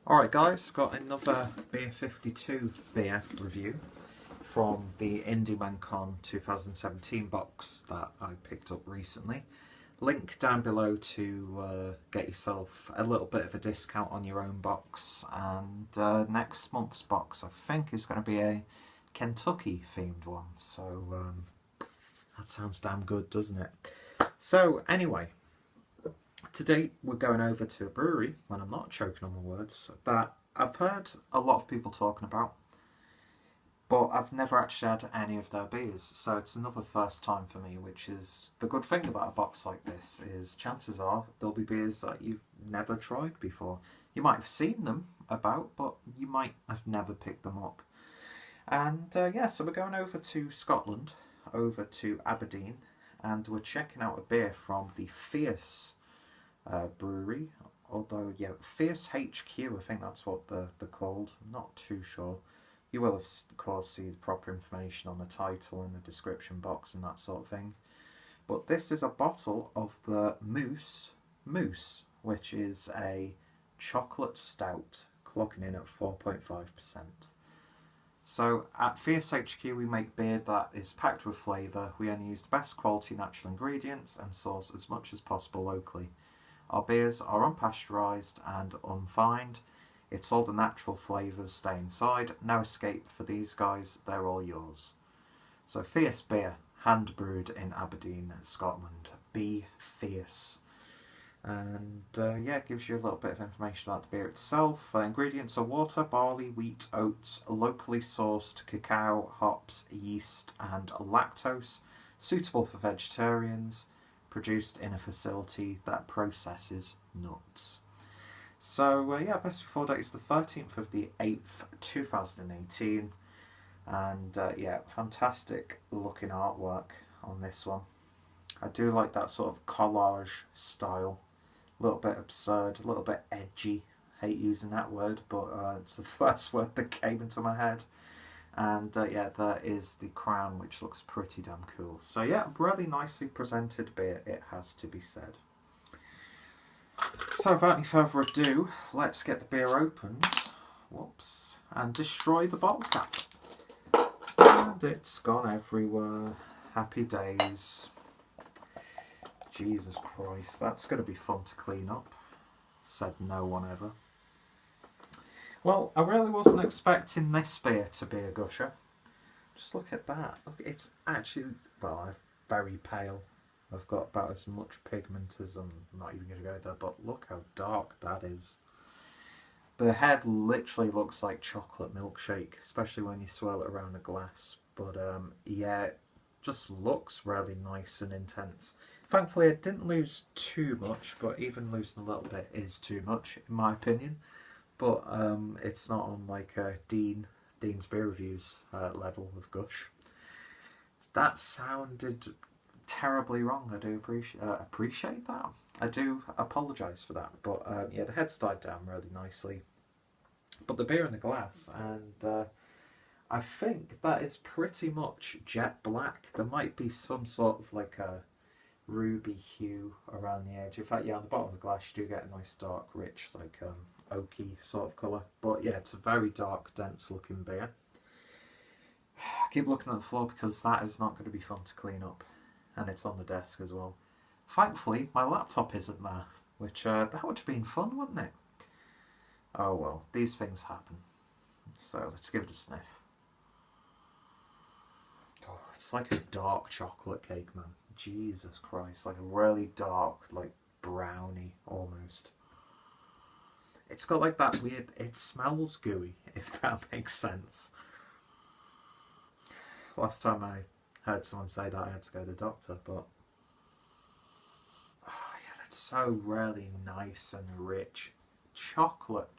Alright guys, got another Beer 52 beer review from the Indie Con 2017 box that I picked up recently. Link down below to get yourself a little bit of a discount on your own box, and next month's box I think is going to be a Kentucky themed one, so that sounds damn good, doesn't it? So anyway, today we're going over to a brewery, when I'm not choking on my words, that I've heard a lot of people talking about, but I've never actually had any of their beers, so it's another first time for me, which is the good thing about a box like this, is chances are there'll be beers that you've never tried before. You might have seen them about, but you might have never picked them up. And yeah, so we're going over to Scotland, over to Aberdeen, and we're checking out a beer from the Fierce brewery, although yeah, Fierce HQ, I think that's what they're called, I'm not too sure. You will of course see the proper information on the title and the description box and that sort of thing. But this is a bottle of the Mousse, which is a chocolate stout, clocking in at 4.5%. So at Fierce HQ we make beer that is packed with flavour. We only use the best quality natural ingredients and source as much as possible locally. Our beers are unpasteurised and unfined. It's all the natural flavours stay inside. No escape for these guys, they're all yours. So Fierce beer, hand brewed in Aberdeen, Scotland. Be fierce. And yeah, it gives you a little bit of information about the beer itself. Ingredients are water, barley, wheat, oats, locally sourced cacao, hops, yeast and lactose, suitable for vegetarians, produced in a facility that processes nuts. So yeah, best before date is the 13th of the 8th, 2018, and yeah, fantastic looking artwork on this one. I do like that sort of collage style, a little bit absurd, a little bit edgy. Hate using that word, but it's the first word that came into my head. And yeah, there is the crown, which looks pretty damn cool. So yeah, really nicely presented beer, it has to be said. So without any further ado, let's get the beer opened. Whoops. And destroy the bottle cap. And it's gone everywhere. Happy days. Jesus Christ, that's going to be fun to clean up. Said no one ever. Well, I really wasn't expecting this beer to be a gusher. Just look at that. Look, it's actually, well, I'm very pale. I've got about as much pigment as I'm not even going to go there, but look how dark that is. The head literally looks like chocolate milkshake, especially when you swirl it around the glass. But yeah, it just looks really nice and intense. Thankfully, I didn't lose too much, but even losing a little bit is too much, in my opinion. But it's not on like Dean's Beer Reviews level of gush. That sounded terribly wrong. I do appreciate that. I do apologise for that. But yeah, the head's died down really nicely. But the beer in the glass, and I think that is pretty much jet black. There might be some sort of like a ruby hue around the edge. In fact, yeah, on the bottom of the glass you do get a nice dark, rich, like oaky sort of colour. But yeah, it's a very dark, dense looking beer. I keep looking at the floor because that is not going to be fun to clean up. And it's on the desk as well. Thankfully, my laptop isn't there, which that would have been fun, wouldn't it? Oh well, these things happen. So let's give it a sniff. Oh, it's like a dark chocolate cake, man. Jesus Christ, like a really dark, like brownie almost. It's got like that weird, it smells gooey, if that makes sense. Last time I heard someone say that I had to go to the doctor, but oh yeah, that's so really nice and rich. Chocolate.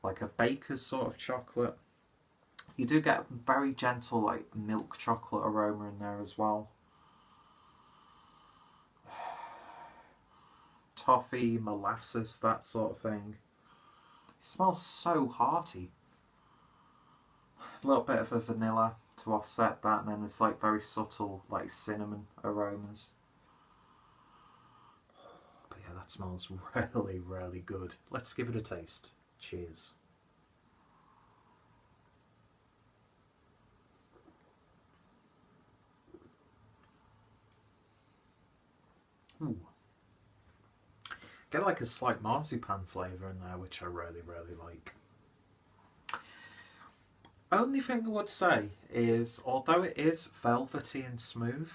Like a baker's sort of chocolate. You do get very gentle like milk chocolate aroma in there as well. Toffee, molasses, that sort of thing. It smells so hearty. A little bit of a vanilla to offset that, and then there's like very subtle like cinnamon aromas. But yeah, that smells really, really good. Let's give it a taste. Cheers. Ooh. Get like a slight marzipan flavour in there, which I really, really like. Only thing I would say is, although it is velvety and smooth,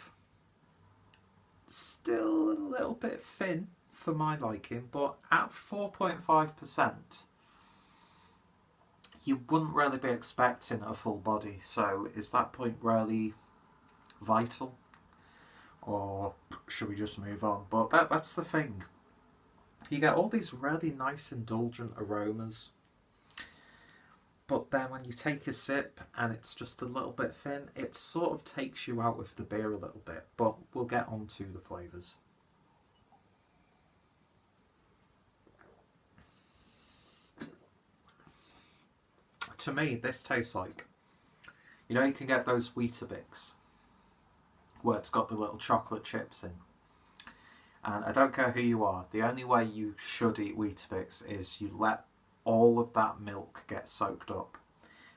it's still a little bit thin for my liking, but at 4.5%, you wouldn't really be expecting a full body, so is that point really vital? Or should we just move on? But that's the thing. You get all these really nice indulgent aromas, but then when you take a sip and it's just a little bit thin, it sort of takes you out with the beer a little bit, but we'll get on to the flavours. To me, this tastes like, you know, you can get those Weetabix where it's got the little chocolate chips in. And I don't care who you are, the only way you should eat Weetabix is you let all of that milk get soaked up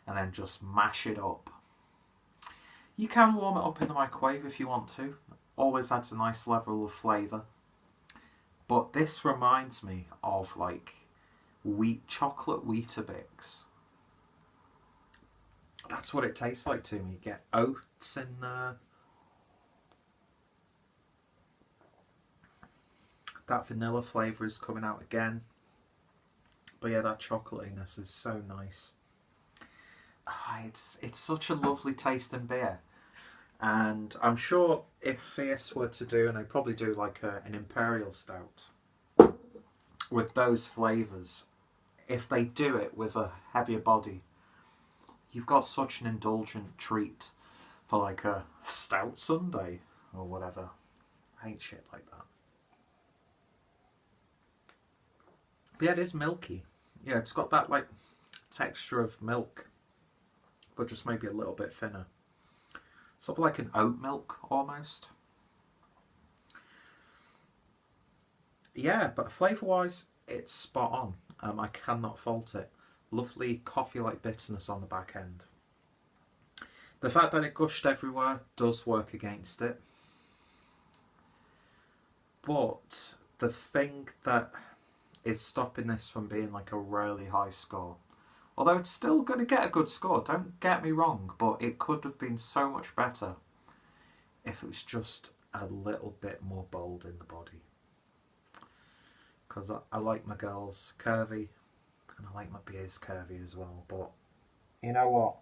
and then just mash it up. You can warm it up in the microwave if you want to, always adds a nice level of flavour. But this reminds me of like chocolate Weetabix. That's what it tastes like to me. You get oats in there. That vanilla flavour is coming out again. But yeah, that chocolatiness is so nice. It's such a lovely tasting beer. And I'm sure if Fierce were to do, and they probably do like an Imperial Stout with those flavours, if they do it with a heavier body, you've got such an indulgent treat for like a stout sundae or whatever. I hate shit like that. But yeah, it is milky. Yeah, it's got that like texture of milk, but just maybe a little bit thinner. Sort of like an oat milk almost. Yeah, but flavour wise, it's spot on. I cannot fault it. Lovely coffee-like bitterness on the back end. The fact that it gushed everywhere does work against it. But the thing that is stopping this from being like a really high score, although it's still going to get a good score, don't get me wrong, but it could have been so much better if it was just a little bit more bold in the body. Because I like my girls curvy, and I like my beers curvy as well, but you know what?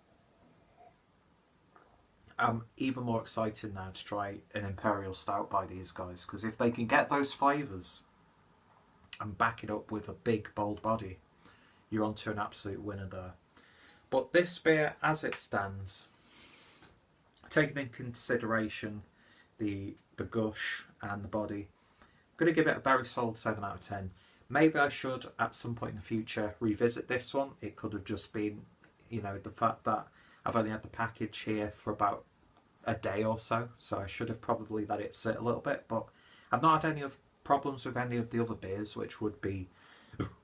I'm even more excited now to try an Imperial Stout by these guys, because if they can get those flavours and back it up with a big bold body, you're onto an absolute winner there. But this beer, as it stands, taking into consideration the gush and the body, I'm going to give it a very solid 7 out of 10. Maybe I should, at some point in the future, revisit this one. It could have just been, you know, the fact that I've only had the package here for about a day or so, so I should have probably let it sit a little bit, but I've not had any problems with any of the other beers, which would be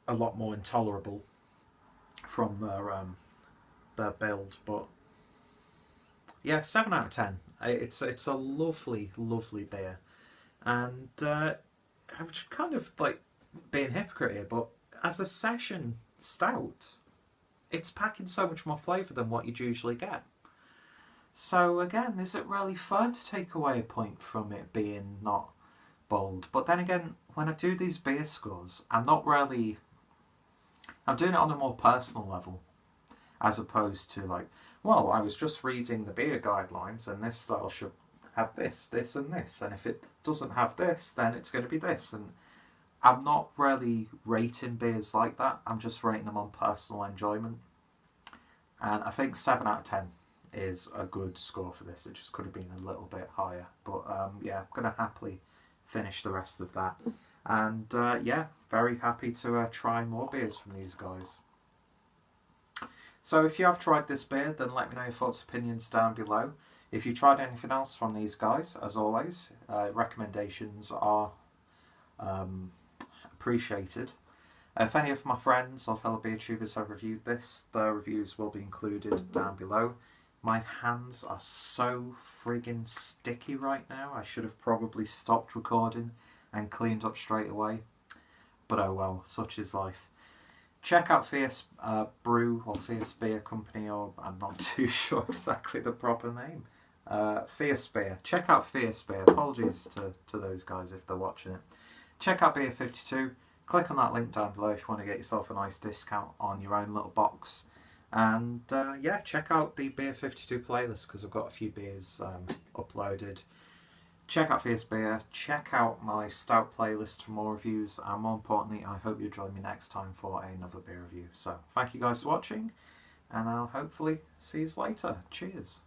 a lot more intolerable from their build. But yeah, 7 out of 10. It's a lovely, lovely beer, and I'm kind of like being hypocrite here, but as a session stout, it's packing so much more flavour than what you'd usually get. So again, is it really fair to take away a point from it being not bold? But then again, when I do these beer scores, I'm doing it on a more personal level, as opposed to like, well, I was just reading the beer guidelines and this style should have this, this and this, and if it doesn't have this, then it's going to be this. And I'm not really rating beers like that, I'm just rating them on personal enjoyment. And I think 7 out of 10 is a good score for this. It just could have been a little bit higher, but yeah, I'm going to happily finish the rest of that. And yeah, very happy to try more beers from these guys. So if you have tried this beer, then let me know your thoughts and opinions down below. If you tried anything else from these guys, as always, recommendations are appreciated. If any of my friends or fellow beer tubers have reviewed this, their reviews will be included down below. My hands are so friggin' sticky right now. I should have probably stopped recording and cleaned up straight away. But oh well, such is life. Check out Fierce Brew or Fierce Beer Company, or I'm not too sure exactly the proper name. Fierce Beer. Check out Fierce Beer. Apologies to those guys if they're watching it. Check out Beer 52. Click on that link down below if you want to get yourself a nice discount on your own little box. And yeah, check out the Beer 52 playlist because I've got a few beers uploaded. Check out Fierce Beer, check out my Stout playlist for more reviews, and more importantly, I hope you'll join me next time for another beer review. So, thank you guys for watching, and I'll hopefully see you later. Cheers.